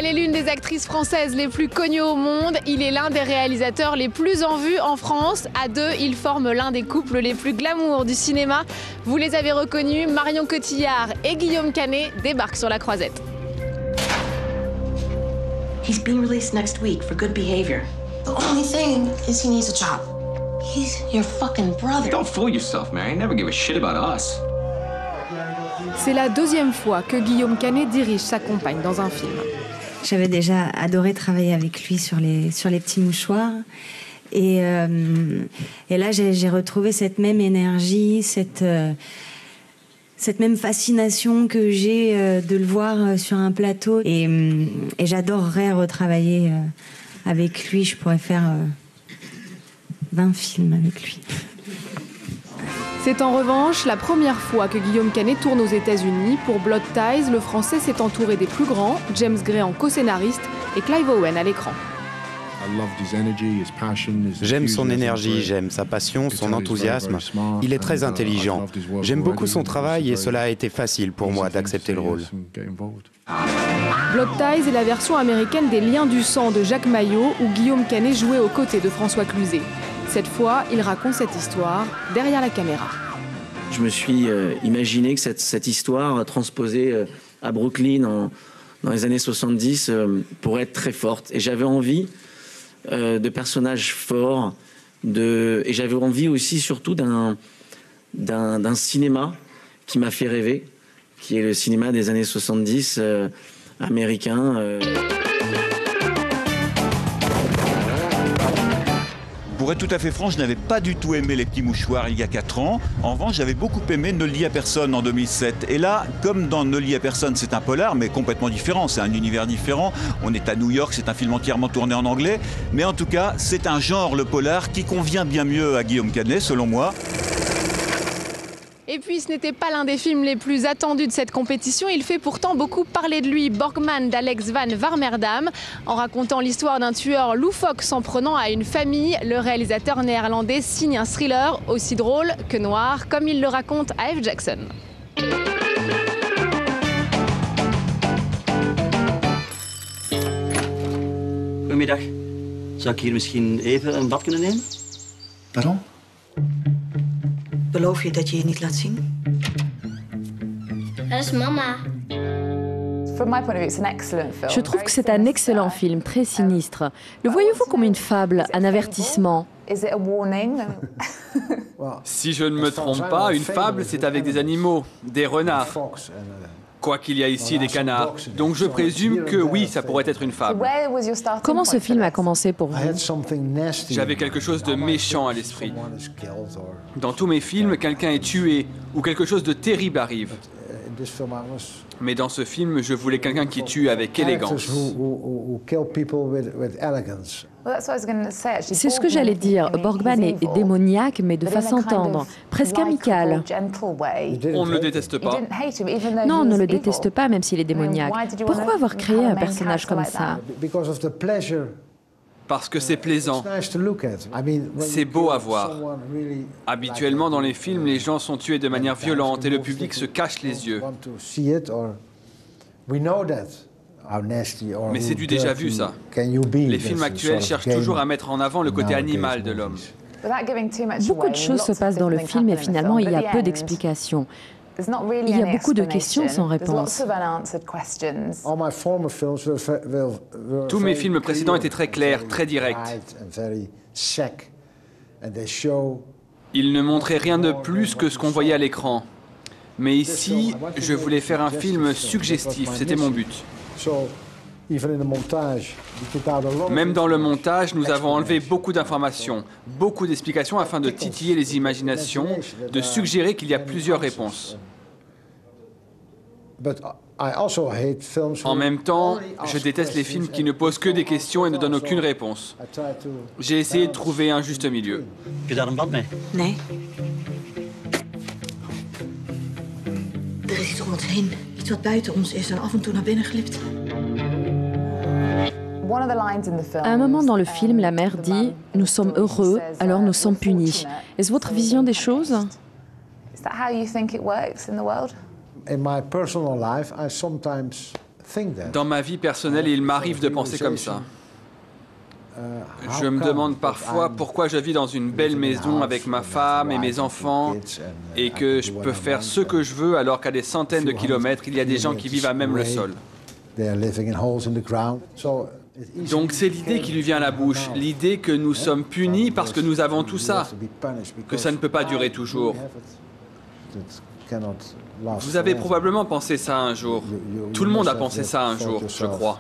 Elle est l'une des actrices françaises les plus connues au monde. Il est l'un des réalisateurs les plus en vue en France. À deux, ils forment l'un des couples les plus glamour du cinéma. Vous les avez reconnus, Marion Cotillard et Guillaume Canet débarquent sur la Croisette. He's being released next week for good behavior. The only thing is he needs a job. He's your fucking brother. Don't fool yourself, Mary. I never give a shit about us. C'est la deuxième fois que Guillaume Canet dirige sa compagne dans un film. J'avais déjà adoré travailler avec lui sur les petits mouchoirs. Et là, j'ai retrouvé cette même énergie, cette même fascination que j'ai de le voir sur un plateau. Et j'adorerais retravailler avec lui. Je pourrais faire 20 films avec lui. C'est en revanche la première fois que Guillaume Canet tourne aux États-Unis. Pour Blood Ties, le Français s'est entouré des plus grands, James Gray en co-scénariste et Clive Owen à l'écran. J'aime son énergie, j'aime sa passion, son enthousiasme. Il est très intelligent. J'aime beaucoup son travail et cela a été facile pour moi d'accepter le rôle. Blood Ties est la version américaine des Liens du sang de Jacques Maillot où Guillaume Canet jouait aux côtés de François Cluzet. Cette fois, il raconte cette histoire derrière la caméra. Je me suis imaginé que cette histoire transposée à Brooklyn dans les années 70 pourrait être très forte. Et j'avais envie de personnages forts, et j'avais envie aussi surtout d'un cinéma qui m'a fait rêver, qui est le cinéma des années 70 américain. Pour être tout à fait franc, je n'avais pas du tout aimé Les Petits Mouchoirs il y a 4 ans. En revanche, j'avais beaucoup aimé Ne le lis à personne en 2007. Et là, comme dans Ne le lis à personne, c'est un polar, mais complètement différent. C'est un univers différent. On est à New York, c'est un film entièrement tourné en anglais. Mais en tout cas, c'est un genre, le polar, qui convient bien mieux à Guillaume Canet, selon moi. Et puis ce n'était pas l'un des films les plus attendus de cette compétition, il fait pourtant beaucoup parler de lui, Borgman d'Alex van Warmerdam. En racontant l'histoire d'un tueur loufoque s'en prenant à une famille, le réalisateur néerlandais signe un thriller aussi drôle que noir, comme il le raconte à F. Jackson. Goedemiddag. Zou ik hier misschien even een bad kunnen nemen? Pardon? Beloof je dat je je niet laat zien? Dat is mama. Je trouve que c'est un excellent film, très sinistre. Le voyez-vous comme une fable, un avertissement? Si je ne me trompe pas, une fable, c'est avec des animaux, des renards. Quoi qu'il y a ici des canards. Donc je présume que oui, ça pourrait être une fable. Comment ce film a commencé pour vous? J'avais quelque chose de méchant à l'esprit. Dans tous mes films, quelqu'un est tué ou quelque chose de terrible arrive. Mais dans ce film, je voulais quelqu'un qui tue avec élégance. C'est ce que j'allais dire. Borgman est démoniaque, mais de façon tendre, presque amicale. On ne le déteste pas. Non, on ne le déteste pas, même s'il est démoniaque. Pourquoi avoir créé un personnage comme ça? Parce que c'est plaisant. C'est beau à voir. Habituellement, dans les films, les gens sont tués de manière violente et le public se cache les yeux. Mais c'est du déjà vu, ça. Les films actuels cherchent toujours à mettre en avant le côté animal de l'homme. Beaucoup de choses se passent dans le film et finalement, il y a peu d'explications. Il y a beaucoup de questions sans réponse. Tous mes films précédents étaient très clairs, très directs. Ils ne montraient rien de plus que ce qu'on voyait à l'écran. Mais ici, je voulais faire un film suggestif, c'était mon but. Même dans le montage, nous avons enlevé beaucoup d'informations, beaucoup d'explications afin de titiller les imaginations, de suggérer qu'il y a plusieurs réponses. En même temps, je déteste les films qui ne posent que des questions et ne donnent aucune réponse. J'ai essayé de trouver un juste milieu. Heb je daar een bad mee? Nee. Er is iets om ons heen. Iets wat buiten ons is en af en toe naar binnen glipt. À un moment dans le film, la mère dit « Nous sommes heureux, alors nous sommes punis ». Est-ce votre vision des choses? Dans ma vie personnelle, il m'arrive de penser comme ça. Je me demande parfois pourquoi je vis dans une belle maison avec ma femme et mes enfants et que je peux faire ce que je veux alors qu'à des centaines de kilomètres, il y a des gens qui vivent à même le sol. Donc c'est l'idée qui lui vient à la bouche, l'idée que nous sommes punis parce que nous avons tout ça, que ça ne peut pas durer toujours. Vous avez probablement pensé ça un jour. Tout le monde a pensé ça un jour, je crois.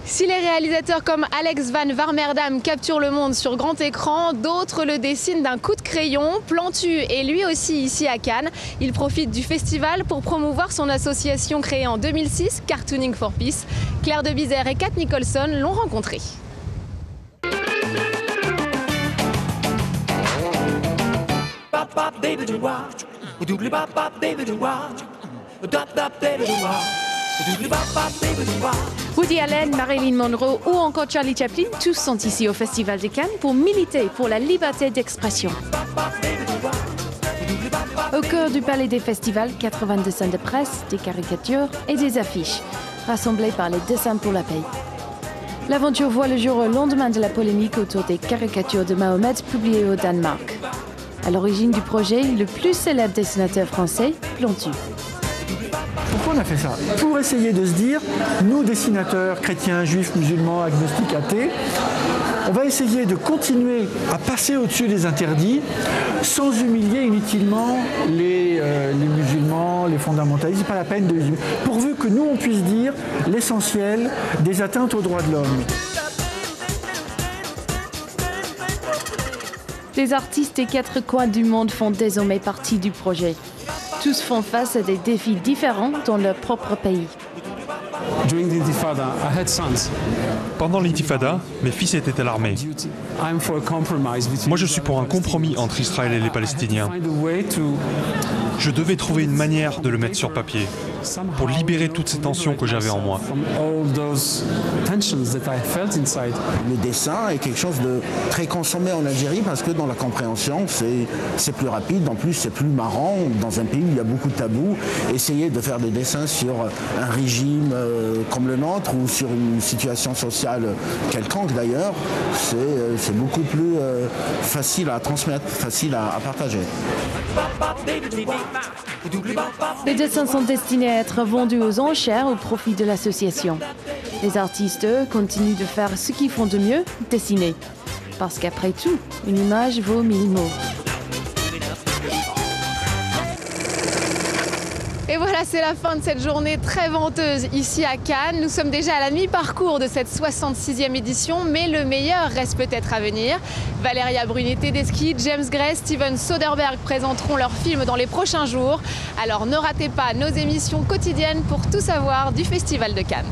Si les réalisateurs comme Alex Van Warmerdam capturent le monde sur grand écran, d'autres le dessinent d'un coup de crayon. Plantu est lui aussi ici à Cannes. Il profite du festival pour promouvoir son association créée en 2006, Cartooning for Peace. Claire Debizère et Kat Nicholson l'ont rencontré. Woody Allen, Marilyn Monroe ou encore Charlie Chaplin, tous sont ici au Festival de Cannes pour militer pour la liberté d'expression. Au cœur du palais des festivals, 82 scènes de presse, des caricatures et des affiches, rassemblées par les Dessins pour la paix. L'aventure voit le jour au lendemain de la polémique autour des caricatures de Mahomet publiées au Danemark. À l'origine du projet, le plus célèbre dessinateur français, Plantu. Pourquoi on a fait ça? Pour essayer de se dire, nous dessinateurs, chrétiens, juifs, musulmans, agnostiques, athées, on va essayer de continuer à passer au-dessus des interdits sans humilier inutilement les musulmans, les fondamentalistes. C'est pas la peine de les humilier. Pourvu que nous, on puisse dire l'essentiel des atteintes aux droits de l'homme. Les artistes des 4 coins du monde font désormais partie du projet. Tous font face à des défis différents dans leur propre pays. Pendant l'intifada, mes fils étaient à l'armée. Moi, je suis pour un compromis entre Israël et les Palestiniens. Je devais trouver une manière de le mettre sur papier, pour libérer toutes ces tensions que j'avais en moi. Le dessin est quelque chose de très consommé en Algérie parce que dans la compréhension, c'est plus rapide, en plus c'est plus marrant. Dans un pays où il y a beaucoup de tabous, essayer de faire des dessins sur un régime comme le nôtre ou sur une situation sociale quelconque d'ailleurs, c'est beaucoup plus facile à transmettre, facile à partager. Les dessins sont destinés à être vendus aux enchères au profit de l'association. Les artistes, eux, continuent de faire ce qu'ils font de mieux, dessiner. Parce qu'après tout, une image vaut 1000 mots. Et voilà, c'est la fin de cette journée très venteuse ici à Cannes. Nous sommes déjà à la mi-parcours de cette 66e édition, mais le meilleur reste peut-être à venir. Valeria Bruni Tedeschi, James Gray, Steven Soderbergh présenteront leurs films dans les prochains jours. Alors ne ratez pas nos émissions quotidiennes pour tout savoir du Festival de Cannes.